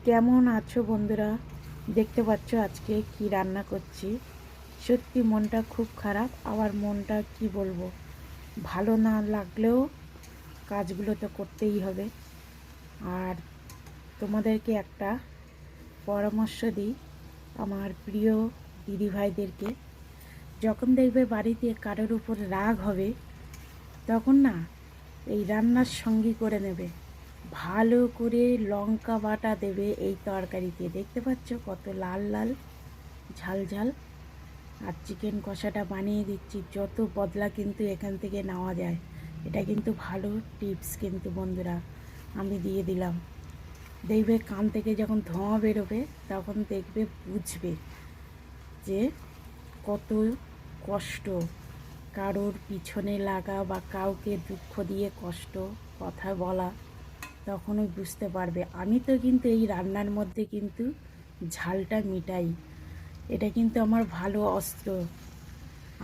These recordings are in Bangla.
কেমন আছো বন্ধুরা? দেখতে পাচ্ছ আজকে কি রান্না করছি। সত্যি মনটা খুব খারাপ, আবার মনটা কি বলবো, ভালো না লাগলেও কাজগুলো তো করতেই হবে। আর তোমাদেরকে একটা পরামর্শ দিই, আমার প্রিয় দিদিভাইদেরকে, যখন দেখবে বাড়িতে কারোর উপর রাগ হবে, তখন না এই রান্নার সঙ্গী করে নেবে, ভালো করে লঙ্কা বাটা দেবে এই তরকারিতে। দেখতে পাচ্ছ কত লাল লাল ঝাল ঝাল। আর চিকেন কষাটা বানিয়ে দিচ্ছি, যত বদলা কিন্তু এখান থেকে নেওয়া যায়। এটা কিন্তু ভালো টিপস কিন্তু বন্ধুরা, আমি দিয়ে দিলাম। দেখবে কান থেকে যখন ধোঁয়া বেরোবে তখন দেখবে বুঝবে যে কত কষ্ট কারোর পিছনে লাগা বা কাউকে দুঃখ দিয়ে কষ্ট কথা বলা, তখনই বুঝতে পারবে। আমি তো কিন্তু এই রান্নার মধ্যে কিন্তু ঝালটা মিটাই, এটা কিন্তু আমার ভালো অস্ত্র।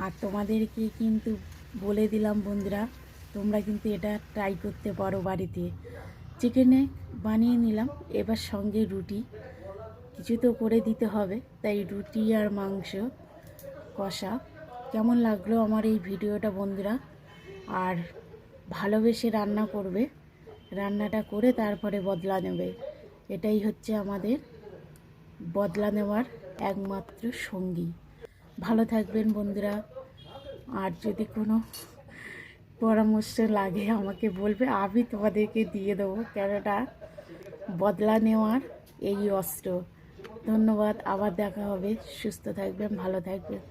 আর তোমাদেরকে কিন্তু বলে দিলাম বন্ধুরা, তোমরা কিন্তু এটা ট্রাই করতে পারো বাড়িতে। চিকেনে বানিয়ে নিলাম, এবার সঙ্গে রুটি কিছু তো করে দিতে হবে, তাই রুটি আর মাংস কষা। কেমন লাগলো আমার এই ভিডিওটা বন্ধুরা? আর ভালোবেসে রান্না করবে, রান্নাটা করে তারপরে বদলা নেবে। এটাই হচ্ছে আমাদের বদলা নেওয়ার একমাত্র সঙ্গী। ভালো থাকবেন বন্ধুরা। আর যদি কোনো পরামর্শ লাগে আমাকে বলবে, আমি তোমাদেরকে দিয়ে দেবো, কেননা বদলা নেওয়ার এই অস্ত্র। ধন্যবাদ, আবার দেখা হবে। সুস্থ থাকবেন, ভালো থাকবেন।